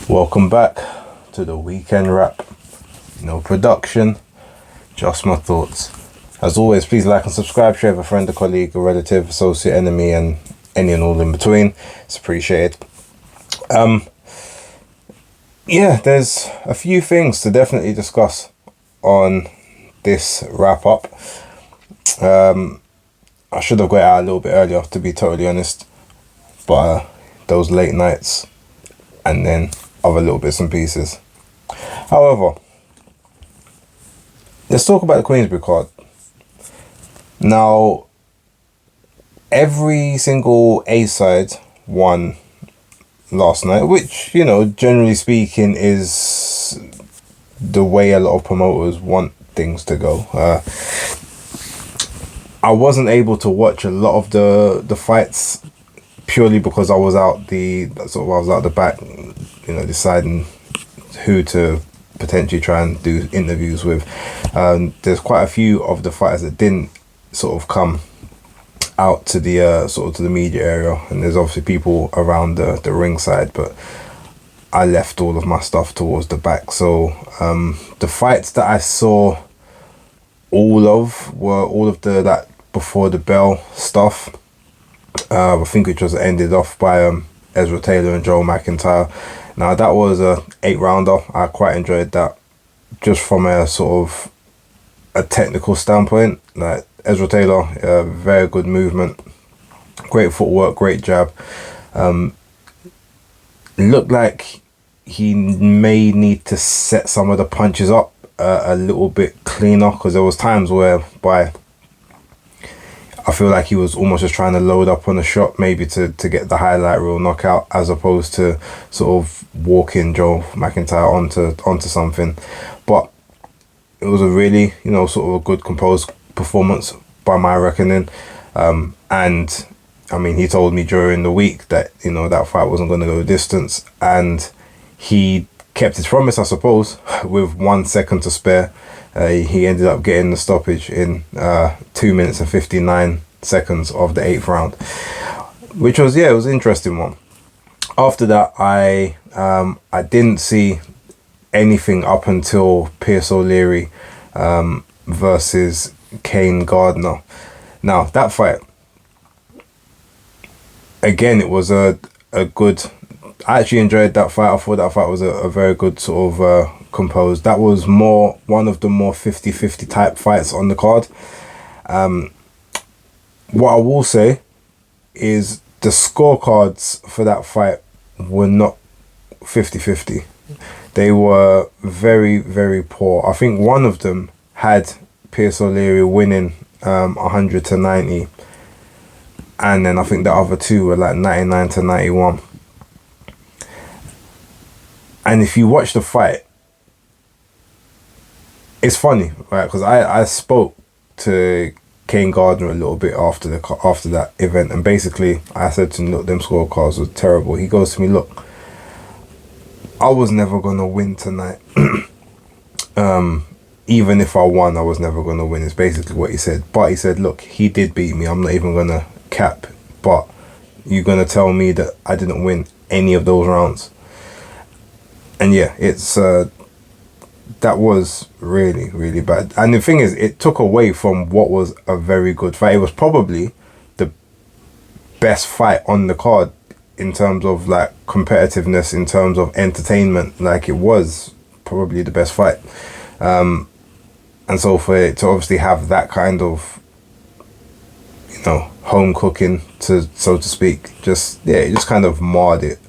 Welcome back to the weekend wrap. No production, just my thoughts. As always, please like and subscribe, share with a friend, a colleague, a relative, associate, enemy, and any and all in between. It's appreciated. Yeah, there's a few things to definitely discuss on this wrap up. I should have got out a little bit earlier, to be totally honest, but those late nights and then other little bits and pieces. However, let's talk about the Queensberry card. Now, every single A-side won last night, which, you know, generally speaking, is the way a lot of promoters want things to go. I wasn't able to watch a lot of the fights purely because I was out the back, you know, deciding who to potentially try and do interviews with. There's quite a few of the fighters that didn't sort of come out to the to the media area, and there's obviously people around the ringside, but I left all of my stuff towards the back. So the fights that I saw all of that before the bell stuff. I think it just ended off by Ezra Taylor and Joe McIntyre. Now that was a 8-rounder. I quite enjoyed that, just from a sort of a technical standpoint. Like Ezra Taylor, very good movement, great footwork, great jab. Looked like he may need to set some of the punches up a little bit cleaner, because there was times whereby I feel like he was almost just trying to load up on a shot, maybe to get the highlight reel knockout, as opposed to sort of walking Joe McIntyre onto something. But it was a really, you know, sort of a good composed performance by my reckoning. And I mean, he told me during the week that, you know, that fight wasn't going to go the distance, and he kept his promise, I suppose, with 1 second to spare. He ended up getting the stoppage in 2 minutes and 59 seconds of the 8th round, which was, it was an interesting one. After that, I didn't see anything up until Pierce O'Leary versus Kane Gardner. Now, that fight, again, it was a good... I actually enjoyed that fight. I thought that fight was a very good sort of composed. That was one of the more 50-50 type fights on the card. What I will say is the scorecards for that fight were not 50-50. They were very, very poor. I think one of them had Pierce O'Leary winning 100-90, and then I think the other two were like 99-91. And if you watch the fight, it's funny, right? Because I spoke to Kane Gardner a little bit after that event, and basically I said to him, look, them scorecards were terrible. He goes to me, look, I was never gonna win tonight. Even if I won, I was never gonna win. It's basically what he said. But he said, look, he did beat me. I'm not even gonna cap. But you're gonna tell me that I didn't win any of those rounds? And yeah, it's that was really, really bad. And the thing is, it took away from what was a very good fight. It was probably the best fight on the card in terms of like competitiveness, in terms of entertainment. Like, it was probably the best fight. And so for it to obviously have that kind of, you know, home cooking, so to speak, it just kind of marred it.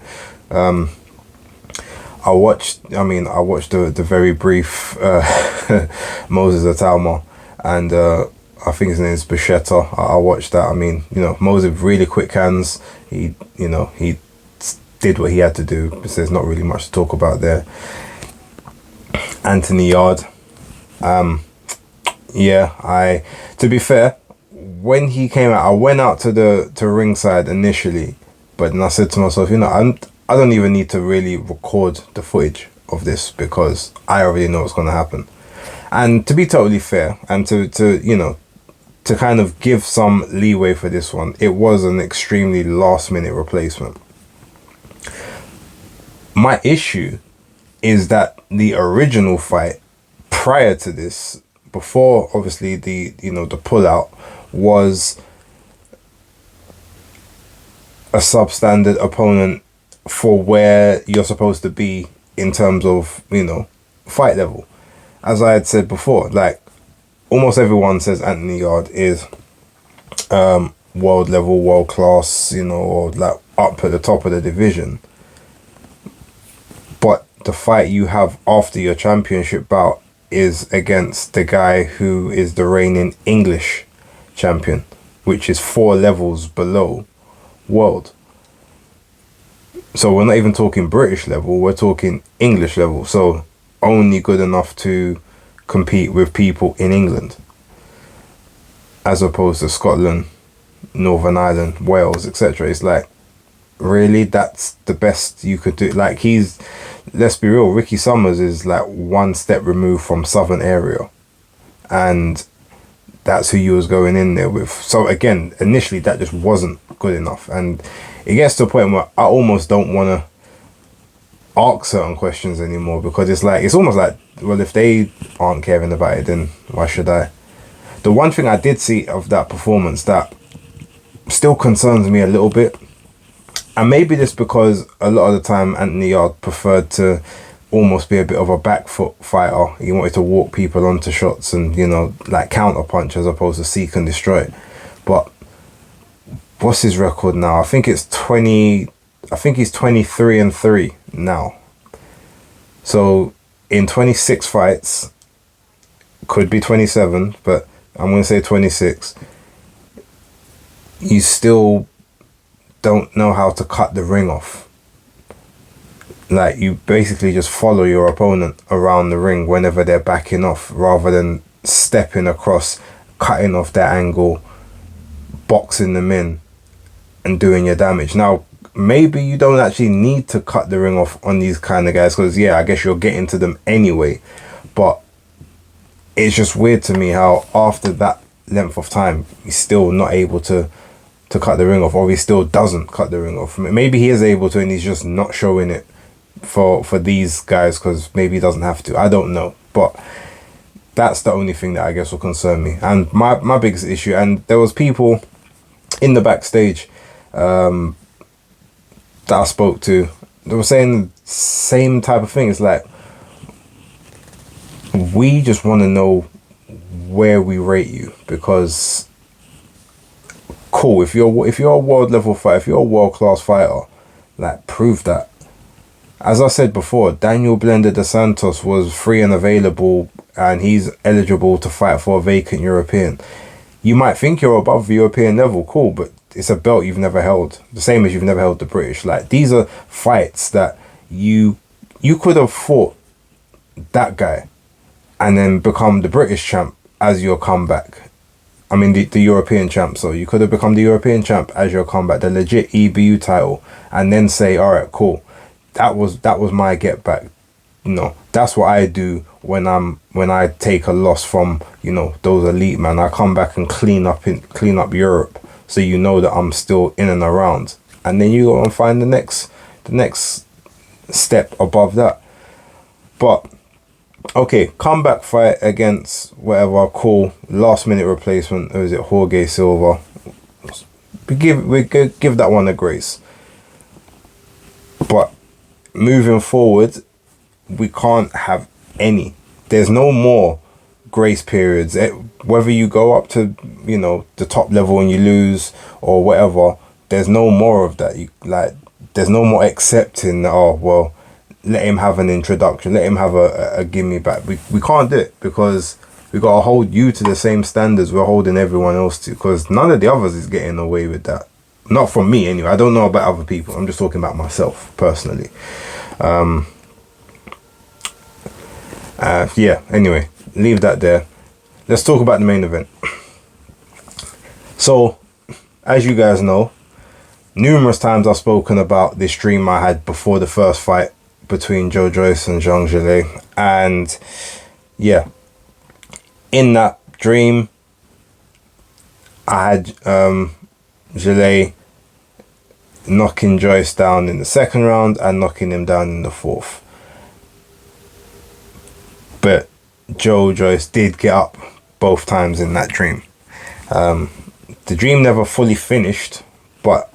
I watched the very brief Moses Atalma, and I think his name is Bichetta. I watched that. I mean, you know, Moses, really quick hands. He did what he had to do, because there's not really much to talk about there. Anthony Yard. To be fair, when he came out, I went out to ringside initially, but then I said to myself, you know, I don't even need to really record the footage of this, because I already know what's going to happen. And to be totally fair, and to you know, to kind of give some leeway for this one, it was an extremely last minute replacement. My issue is that the original fight prior to this, before obviously the the pullout, was a substandard opponent for where you're supposed to be in terms of fight level. As I had said before, like almost everyone says Anthony Yard is world level, world class, or like up at the top of the division. But the fight you have after your championship bout is against the guy who is the reigning English champion, which is 4 levels below world. So we're not even talking British level, we're talking English level. So only good enough to compete with people in England, as opposed to Scotland, Northern Ireland, Wales, etc. It's like, really, that's the best you could do? Like, let's be real, Ricky Summers is like 1 step removed from Southern area, and that's who you was going in there with. So again, initially that just wasn't good enough, and it gets to a point where I almost don't want to ask certain questions anymore, because it's almost like, well, if they aren't caring about it, then why should I? The one thing I did see of that performance that still concerns me a little bit, and maybe this because a lot of the time Anthony Yard preferred to almost be a bit of a back foot fighter. He wanted to walk people onto shots and like counter punch as opposed to seek and destroy. But what's his record now? I think he's 23-3 now. So in 26 fights, could be 27, but I'm going to say 26, you still don't know how to cut the ring off. Like, you basically just follow your opponent around the ring whenever they're backing off, rather than stepping across, cutting off their angle, boxing them in and doing your damage. Now, maybe you don't actually need to cut the ring off on these kind of guys, because I guess you're getting to them anyway. But it's just weird to me how after that length of time he's still not able to cut the ring off, or he still doesn't cut the ring off. Maybe he is able to and he's just not showing it for these guys because maybe he doesn't have to. I don't know, but that's the only thing that I guess will concern me. And my biggest issue, and there was people in the backstage that I spoke to, they were saying the same type of thing. It's like, we just want to know where we rate you, because cool, if you're a world level fighter, if you're a world class fighter, like, prove that. As I said before, Daniel Blender dos Santos was free and available, and he's eligible to fight for a vacant European. You might think you're above the European level, cool, but it's a belt you've never held, the same as you've never held the British. Like, these are fights that you could have fought that guy and then become the British champ as your comeback. I mean, the European champ. So you could have become the European champ as your comeback, the legit EBU title, and then say, all right, cool, that was my get back. That's what I do when I take a loss from those elite man. I come back and clean up Europe, so that I'm still in and around, and then you go and find the next step above that. But okay, comeback fight against whatever, cool, last minute replacement. Or is it Jorge Silva? We give that one a grace. But moving forward, we can't have any. There's no more grace periods. Whether you go up to the top level and you lose or whatever, there's no more of that. There's no more accepting. Oh well, let him have an introduction, let him have a gimme back. We can't do it, because we got to hold you to the same standards we're holding everyone else to, because none of the others is getting away with that. Not from me anyway. I don't know about other people, I'm just talking about myself personally. Anyway, leave that there. Let's talk about the main event. So, as you guys know, numerous times I've spoken about this dream I had before the first fight between Joyce and ZHANGED Out. And in that dream, I had Gillet knocking Joyce down in the second round and knocking him down in the fourth. But Joyce did get up both times in that dream. The dream never fully finished, but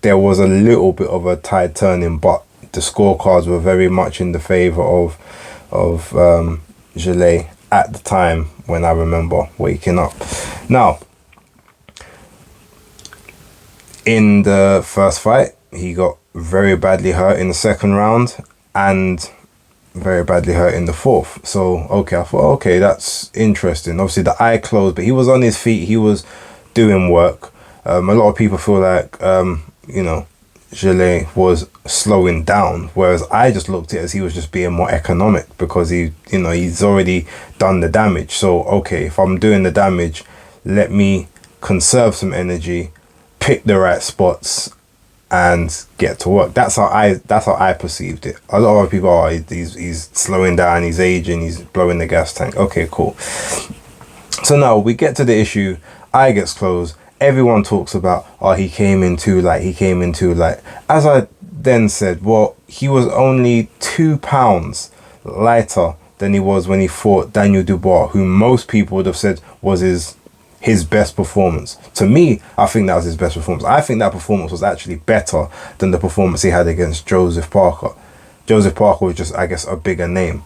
there was a little bit of a tide turning, but the scorecards were very much in the favor of Zhalet at the time when I remember waking up. Now, in the first fight, he got very badly hurt in the second round and very badly hurt in the fourth. So, okay, I thought, okay, that's interesting. Obviously, the eye closed, but he was on his feet. He was doing work. A lot of people feel like, Zhalet was slowing down, whereas I just looked at it as he was just being more economic because he's already done the damage. So, okay, if I'm doing the damage, let me conserve some energy, pick the right spots, and get to work. That's how I perceived it. A lot of people he's slowing down, he's aging, he's blowing the gas tank. Okay, cool. So now we get to the issue. Eye gets closed. Everyone talks about, he came in too light. As I then said, well, he was only 2 pounds lighter than he was when he fought Daniel Dubois, who most people would have said was his best performance. To me, I think that was his best performance. I think that performance was actually better than the performance he had against Joseph Parker. Joseph Parker was just, I guess, a bigger name.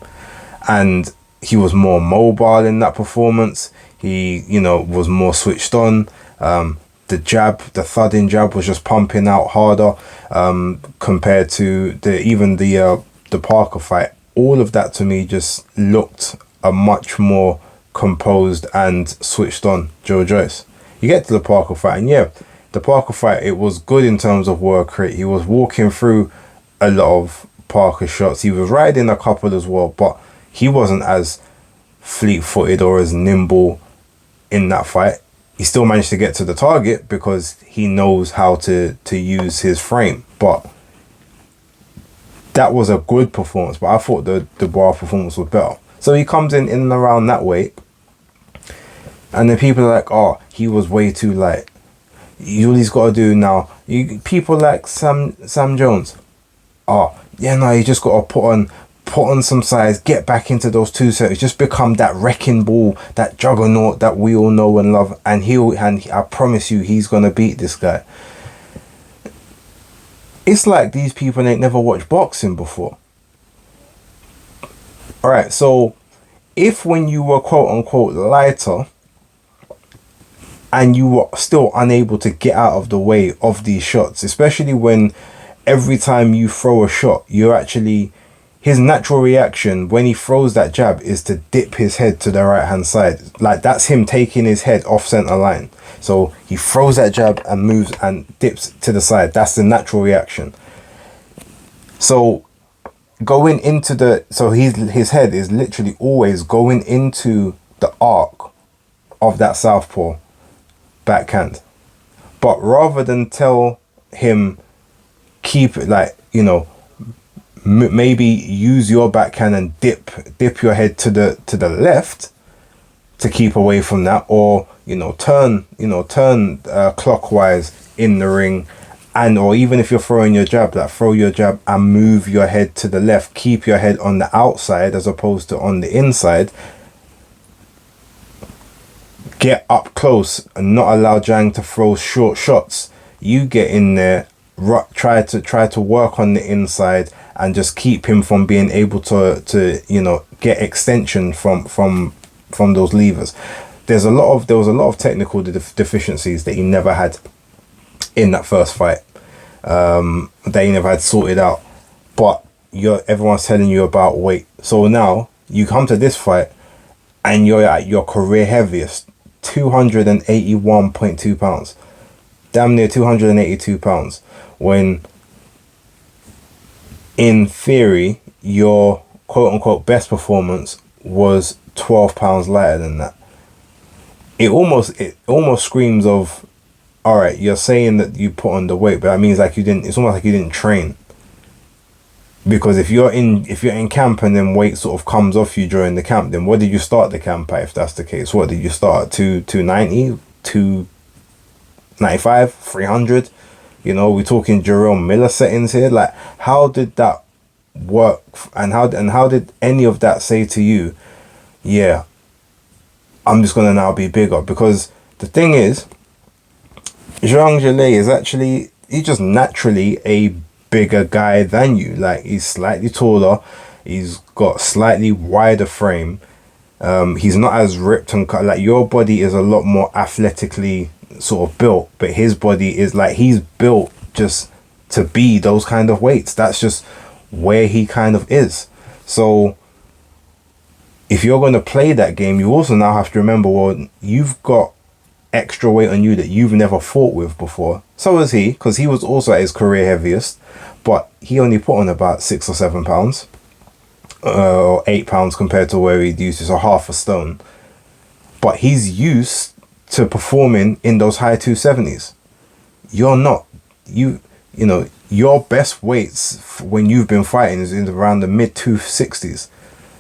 And he was more mobile in that performance. He, was more switched on. The jab, the thudding jab was just pumping out harder compared to the Parker fight. All of that to me just looked a much more composed and switched on Joyce. You get to the Parker fight, and the Parker fight, it was good in terms of work rate. He was walking through a lot of Parker shots. He was riding a couple as well, but he wasn't as fleet-footed or as nimble in that fight. He still managed to get to the target because he knows how to use his frame. But that was a good performance. But I thought the Dubois performance was better. So he comes in and around that weight. And then people are like, he was way too light. All he's got to do now. People like Sam Jones. You just got to put on some size, get back into those 270s, just become that wrecking ball, that juggernaut that we all know and love, and I promise you he's gonna beat this guy. It's like these people ain't never watched boxing before. Alright, so if when you were quote unquote lighter and you were still unable to get out of the way of these shots, especially when every time you throw a shot, his natural reaction when he throws that jab is to dip his head to the right hand side. Like, that's him taking his head off center line. So he throws that jab and moves and dips to the side. That's the natural reaction. So going into his head is literally always going into the arc of that southpaw backhand. But rather than tell him keep it, maybe use your backhand and dip your head to the left to keep away from that, or turn clockwise in the ring, or even if you're throwing your jab, throw your jab and move your head to the left. Keep your head on the outside as opposed to on the inside. Get up close and not allow Zhang to throw short shots. You get in there, try to work on the inside and just keep him from being able to get extension from those levers. There was a lot of technical deficiencies that he never had in that first fight, that he never had sorted out. But everyone's telling you about weight. So now you come to this fight and you're at your career heaviest, 281.2 pounds, damn near 282 pounds, when in theory your quote unquote best performance was 12 pounds lighter than that. It almost screams of, all right, you're saying that you put on the weight, but that means it's almost like you didn't train. Because if you're in camp and then weight sort of comes off you during the camp, then what did you start the camp at if that's the case? What did you start at? 290, 295, 300? You know, we're talking Jerome Miller settings here. Like, how did that work? And how did any of that say to you, yeah, I'm just gonna now be bigger? Because the thing is, Zhang Zhilei is actually, he's just naturally a bigger guy than you. Like, he's slightly taller, he's got slightly wider frame. He's not as ripped and cut. Like, your body is a lot more athletically sort of built, but his body is like, he's built just to be those kind of weights. That's just where he kind of is. So if you're going to play that game, you also now have to remember, well, you've got extra weight on you that you've never fought with before. So was he, because he was also at his career heaviest, but he only put on about 6 or 7 pounds, or 8 pounds compared to where he'd used to, so half a stone. But he's used to performing in those high 270s. You're not. You know, your best weights when you've been fighting is in around the mid 260s.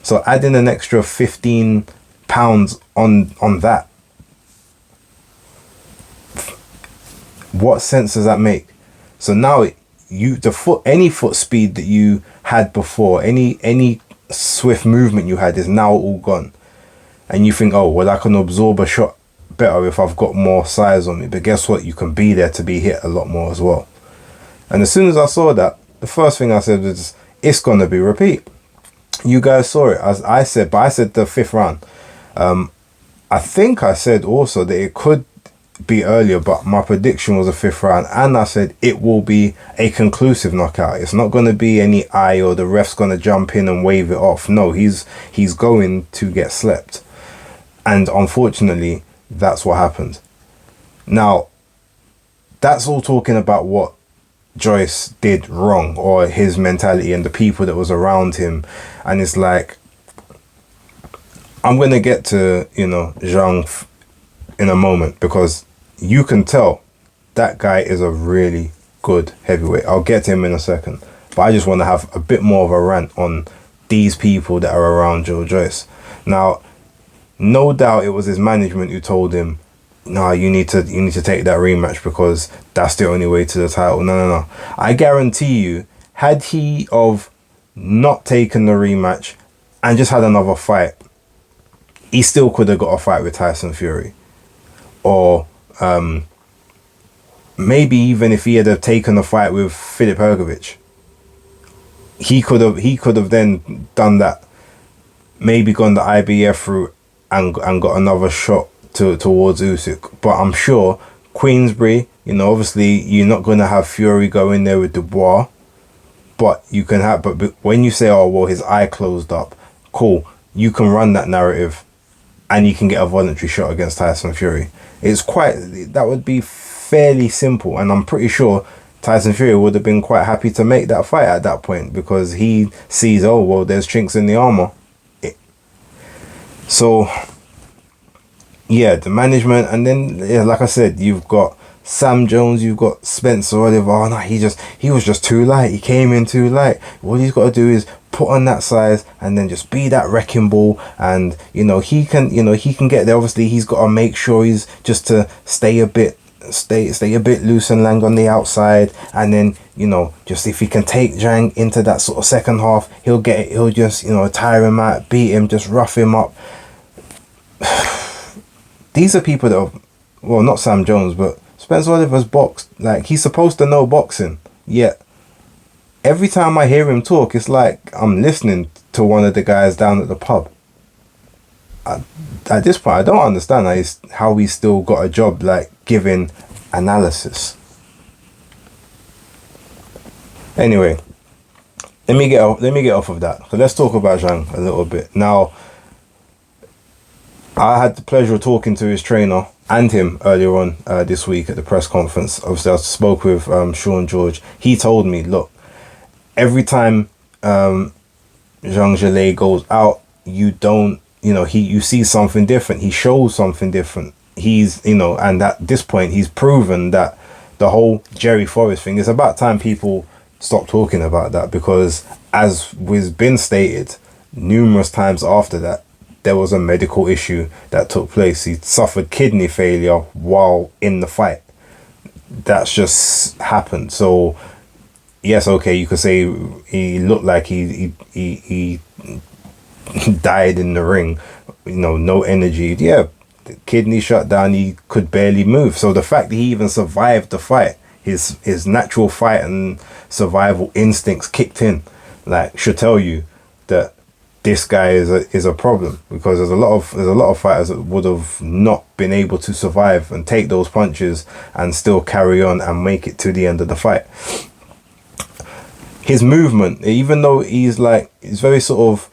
So adding an extra 15 pounds on that, what sense does that make? So now any foot speed that you had before, any swift movement you had is now all gone. And you think, oh, well, I can absorb a shot better if I've got more size on me. But guess what? You can be there to be hit a lot more as well. And as soon as I saw that, the first thing I said was, it's going to be repeat. You guys saw it, as I said, but I said the 5th round. I think I said also that it could be earlier, but my prediction was a 5th round, and I said it will be a conclusive knockout. It's not going to be any eye or the ref's going to jump in and wave it off. No, he's going to get slept. And unfortunately, that's what happened. Now, that's all talking about what Joyce did wrong, or his mentality and the people that was around him. And it's like, I'm going to get to, you know, Zhang in a moment, because you can tell that guy is a really good heavyweight. I'll get to him in a second, but I just want to have a bit more of a rant on these people that are around Joe Joyce. Now, no doubt it was his management who told him, no, you need to take that rematch because that's the only way to the title. No. I guarantee you, had he of not taken the rematch and just had another fight, he still could have got a fight with Tyson Fury. Or maybe even if he had taken a fight with Filip Hrgović, he could have then done that, maybe gone the IBF route and got another shot towards Usyk. But I'm sure Queensbury, you know, obviously you're not going to have Fury go in there with Dubois, but you can have, but when you say, oh, well, his eye closed up, cool, you can run that narrative and you can get a voluntary shot against Tyson Fury. That would be fairly simple, and I'm pretty sure Tyson Fury would have been quite happy to make that fight at that point, because he sees, oh, well, there's chinks in the armor. So yeah, the management, and then, yeah, like I said, you've got Sam Jones, you've got Spencer Oliver. Oh no, he was just too light. He came in too light. All he's got to do is put on that size and then just be that wrecking ball, and he can get there. Obviously, he's got to make sure he's just to stay a bit loose and lang on the outside, and then just if he can take Zhang into that sort of second half, he'll just tire him out, beat him, just rough him up. These are people that are, well, not Sam Jones, but Spencer Oliver's boxed. Like, he's supposed to know boxing, yet every time I hear him talk, it's like I'm listening to one of the guys down at the pub. At this point, I don't understand how he's still got a job, like giving analysis. Anyway, let me get off of that. So let's talk about Zhang a little bit. Now, I had the pleasure of talking to his trainer and him earlier on this week at the press conference. Obviously, I spoke with Sean George. He told me, look, every time Zhang Zhilei goes out, you see something different. He shows something different. He's, and at this point, he's proven that the whole Jerry Forrest thing, it's about time people stop talking about that, because as was been stated numerous times after that, there was a medical issue that took place. He suffered kidney failure while in the fight. that's just happened. So yes, okay, you could say he looked like he died in the ring, no energy. Yeah, the kidney shut down, he could barely move. So the fact that he even survived the fight, his natural fight and survival instincts kicked in, like, should tell you that this guy is a problem, because there's a lot of fighters that would have not been able to survive and take those punches and still carry on and make it to the end of the fight. His movement, even though he's very sort of,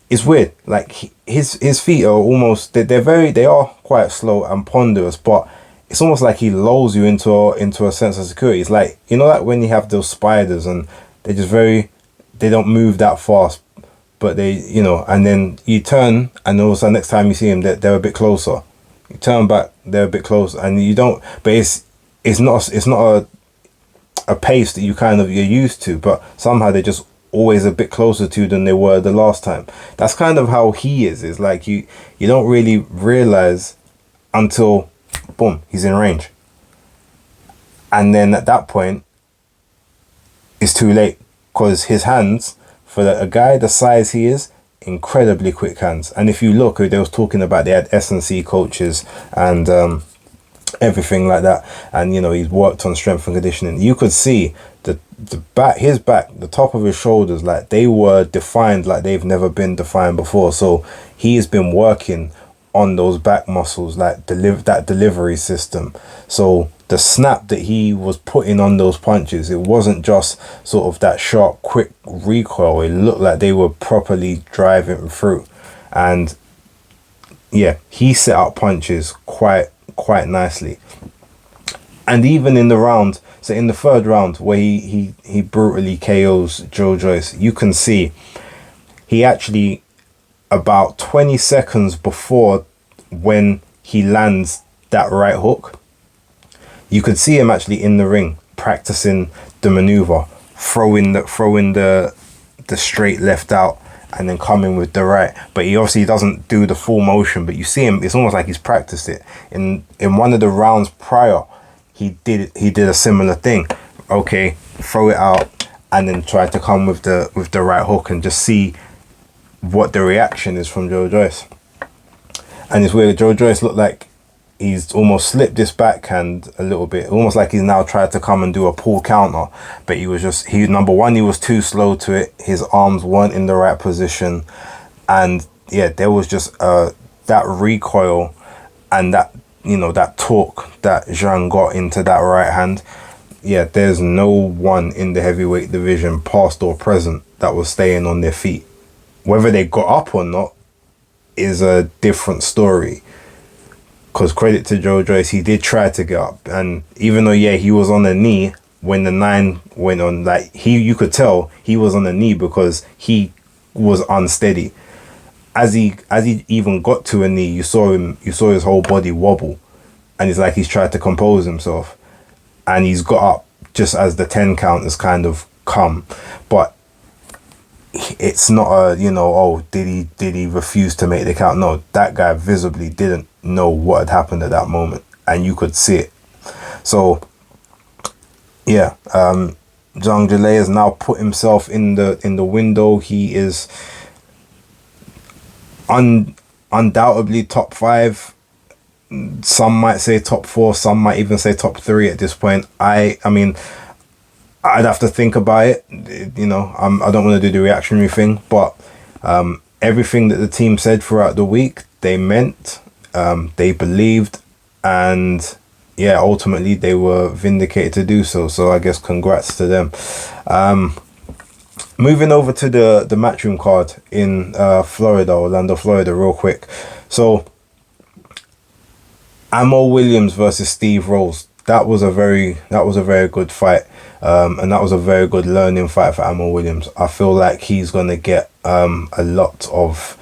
it's weird. Like his feet are almost, they are quite slow and ponderous, but it's almost like he lulls you into a sense of security. It's like, like when you have those spiders and they don't move that fast, but and then you turn and also next time you see them, they're a bit closer. You turn back, they're a bit closer, and you don't. But it's not a pace that you're used to, but somehow they're just always a bit closer to you than they were the last time. That's kind of how he is. It's like you don't really realize until boom, he's in range, and then at that point it's too late, because his hands, for a guy the size he is, incredibly quick hands. And if you look, they was talking about, they had S&C coaches and everything like that, and he's worked on strength and conditioning. You could see his back, the top of his shoulders, like they were defined like they've never been defined before. So he's been working on those back muscles, like that delivery system. So the snap that he was putting on those punches, it wasn't just sort of that sharp quick recoil. It looked like they were properly driving through. And yeah, he set up punches quite nicely. And even in the round, so in the third round where he brutally KOs Joe Joyce, you can see he actually, about 20 seconds before when he lands that right hook, you could see him actually in the ring practicing the maneuver, throwing the straight left out and then coming with the right. But he obviously doesn't do the full motion, but you see him, it's almost like he's practiced it. In one of the rounds prior, he did a similar thing. Okay, throw it out and then try to come with the right hook, and just see what the reaction is from Joe Joyce. And it's weird, Joe Joyce looked like he's almost slipped this backhand a little bit, almost like he's now tried to come and do a pull counter, but number one, he was too slow to it. His arms weren't in the right position, and yeah, there was just that recoil and that that torque that Zhang got into that right hand. Yeah, there's no one in the heavyweight division, past or present, that was staying on their feet. Whether they got up or not is a different story, because credit to Joe Joyce, he did try to get up, and even though he was on the knee when the 9 went on, like you could tell he was on the knee because he was unsteady. As he even got to a knee, you saw his whole body wobble, and it's like he's tried to compose himself, and he's got up just as the 10 count has kind of come. But it's not did he refuse to make the count? No, that guy visibly didn't know what had happened at that moment, and you could see it. So yeah, Zhang Zhilei has now put himself in the window. He is undoubtedly top 5. Some might say top 4, some might even say top 3 at this point. I mean, I'd have to think about it. I don't want to do the reactionary thing, but everything that the team said throughout the week, they meant, they believed, and yeah, ultimately they were vindicated to do so. So I guess congrats to them. Moving over to the Matchroom card in Florida, Orlando, Florida, real quick. So Ammo Williams versus Steve Rolls. That was a very good fight, and that was a very good learning fight for Ammo Williams. I feel like he's gonna get a lot of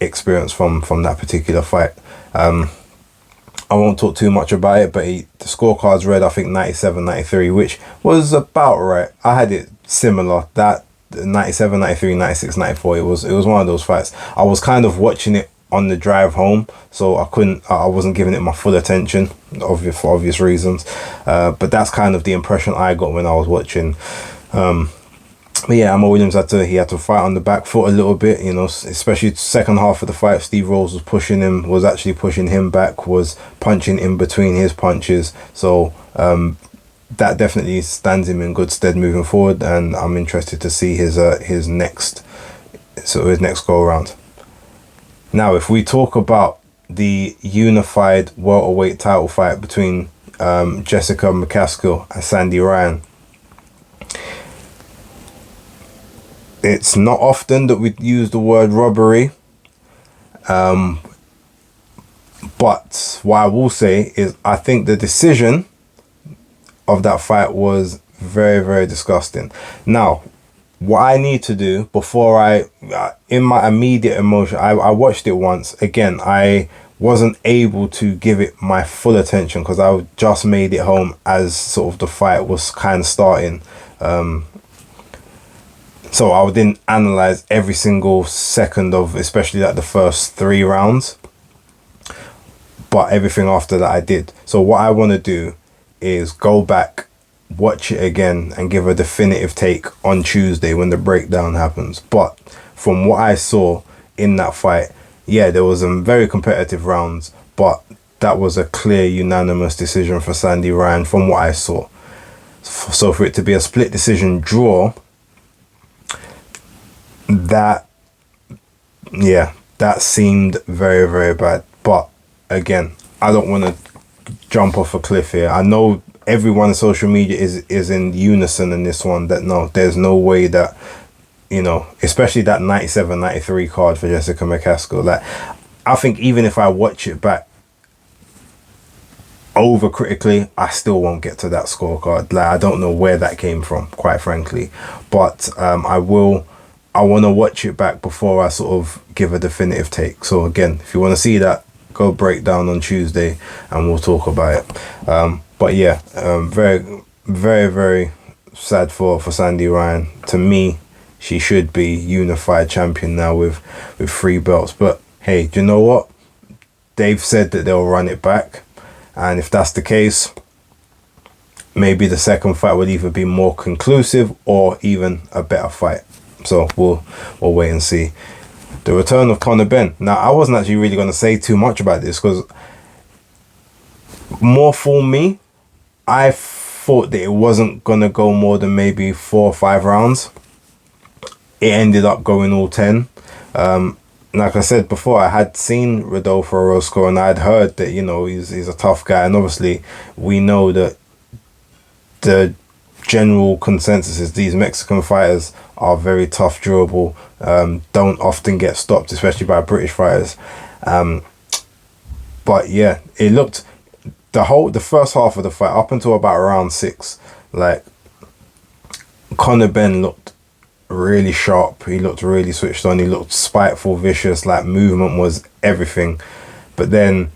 experience from that particular fight. I won't talk too much about it, but the scorecards read, I think, 97-93, which was about right. I had it similar, that 97, 93, 96, 94. It was one of those fights. I was kind of watching it on the drive home, so I wasn't giving it my full attention, for obvious reasons. But that's kind of the impression I got when I was watching. But yeah, Amar Williams had to fight on the back foot a little bit, you know, especially second half of the fight. Steve Rolls was actually pushing him back, was punching in between his punches. So that definitely stands him in good stead moving forward, and I'm interested to see his next go around. Now, if we talk about the unified welterweight title fight between Jessica McCaskill and Sandy Ryan, it's not often that we use the word robbery, but what I will say is I think the decision of that fight was very, very disgusting. Now, what I need to do before in my immediate emotion, I watched it once. Again, I wasn't able to give it my full attention because I just made it home as sort of the fight was kind of starting. So I didn't analyze every single second of, especially like the first 3 rounds. But everything after that I did. So what I want to do is go back, watch it again, and give a definitive take on Tuesday when the breakdown happens. But from what I saw in that fight, yeah, there was some very competitive rounds, but that was a clear unanimous decision for Sandy Ryan from what I saw. So for it to be a split decision draw, that seemed very, very bad. But again, I don't want to jump off a cliff here. I know everyone on social media is in unison in this one, that no, there's no way that, you know, especially that 97-93 card for Jessica McCaskill, like, I think even if I watch it back over critically, I still won't get to that scorecard. Like, I don't know where that came from, quite frankly, but I want to watch it back before I sort of give a definitive take. So again, if you want to see that, go break down on Tuesday and we'll talk about it. But yeah, very, very, very sad for Sandy Ryan. To me, she should be unified champion now with 3 belts. But hey, do you know what? They've said that they'll run it back. And if that's the case, maybe the second fight would either be more conclusive or even a better fight. So we'll wait and see. The return of Conor Benn. Now, I wasn't actually really going to say too much about this because more for me, I thought that it wasn't going to go more than maybe 4 or 5 rounds. It ended up going all 10. Like I said before, I had seen Rodolfo Orozco and I'd heard that, you know, he's a tough guy. And obviously, we know that the general consensus is these Mexican fighters are very tough, durable, don't often get stopped, especially by British fighters. But yeah, it looked, the first half of the fight up until about round 6, like, Conor Benn looked really sharp. He looked really switched on. He looked spiteful, vicious. Like, movement was everything. But then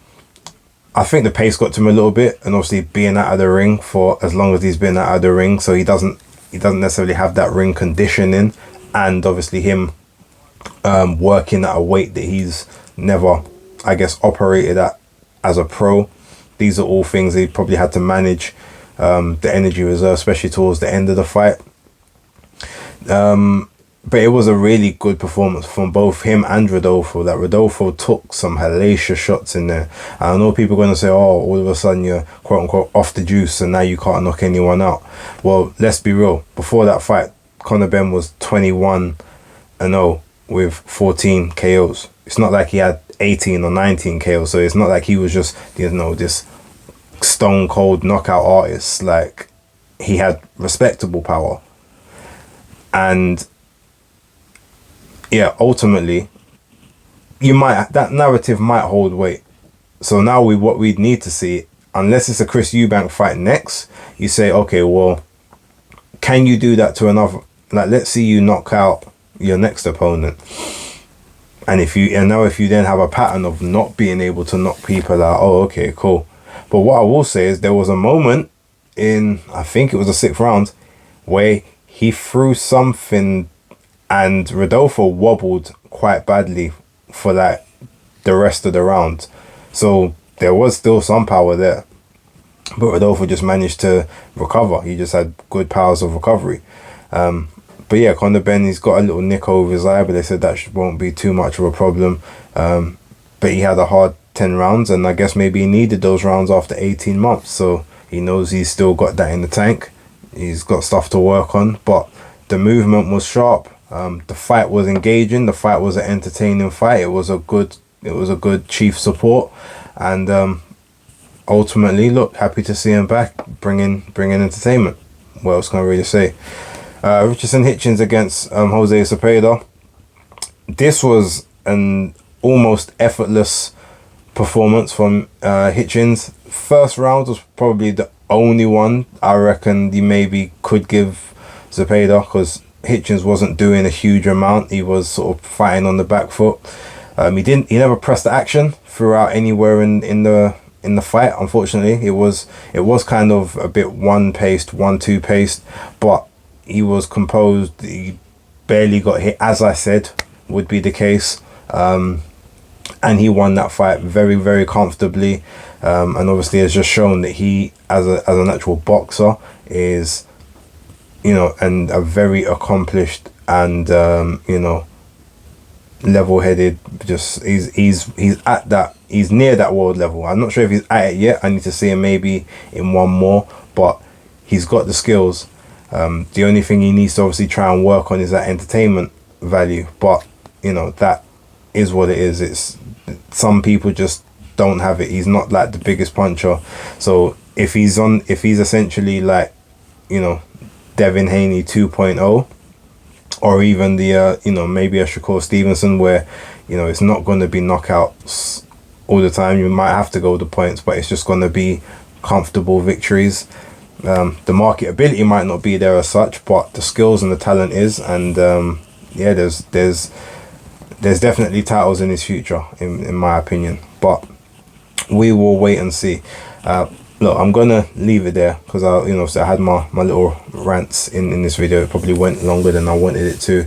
I think the pace got to him a little bit, and obviously being out of the ring for as long as he's been out of the ring, so he doesn't necessarily have that ring conditioning, and obviously him working at a weight that he's never, I guess, operated at as a pro. These are all things he probably had to manage, the energy reserve, especially towards the end of the fight. But it was a really good performance from both him and Rodolfo. That Rodolfo took some hellacious shots in there. And I know people are going to say, oh, all of a sudden you're quote unquote off the juice and now you can't knock anyone out. Well, let's be real. Before that fight, Conor Benn was 21-0 with 14 KOs. It's not like he had 18 or 19 KOs. So it's not like he was just, you know, this stone cold knockout artist. Like, he had respectable power. And yeah, ultimately, that narrative might hold weight. So now what we'd need to see, unless it's a Chris Eubank fight next, you say, okay, well, can you do that to another? Like, let's see you knock out your next opponent. And if you then have a pattern of not being able to knock people out, oh, okay, cool. But what I will say is there was a moment in, I think it was the 6th round, where he threw something and Rodolfo wobbled quite badly for like the rest of the round. So there was still some power there, but Rodolfo just managed to recover. He just had good powers of recovery. But yeah, Conor Benn, he's got a little nick over his eye, but they said that won't be too much of a problem. But he had a hard 10 rounds, and I guess maybe he needed those rounds after 18 months. So he knows he's still got that in the tank. He's got stuff to work on, but the movement was sharp. The fight was engaging. The fight was an entertaining fight. It was a good chief support, and ultimately, look, happy to see him back, bringing entertainment. What else can I really say? Richardson Hitchens against Jose Cepeda. This was an almost effortless performance from Hitchens. First round was probably the only one I reckon you maybe could give Cepeda, because Hitchens wasn't doing a huge amount. He was sort of fighting on the back foot. He never pressed the action throughout anywhere in the fight. Unfortunately, it was kind of a bit 1-2 paced, but he was composed. He barely got hit, as I said would be the case, and he won that fight very, very comfortably, and obviously has just shown that he, as an actual boxer, is, and a very accomplished and level-headed. Just he's at that. He's near that world level. I'm not sure if he's at it yet. I need to see him maybe in one more, but he's got the skills. The only thing he needs to obviously try and work on is that entertainment value. But that is what it is. It's some people just don't have it. He's not like the biggest puncher. So if he's essentially like, Devin Haney 2.0, or even the maybe a Shakur Stevenson, where it's not going to be knockouts all the time. You might have to go the points, but it's just going to be comfortable victories. The marketability might not be there as such, but the skills and the talent is, and there's definitely titles in his future, in my opinion. But we will wait and see. Look, I'm gonna leave it there, because I had my little rants in this video. It probably went longer than I wanted it to.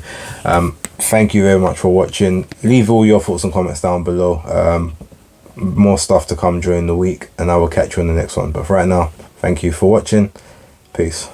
Thank you very much for watching. Leave all your thoughts and comments down below. More stuff to come during the week, and I will catch you on the next one. But for right now, thank you for watching. Peace.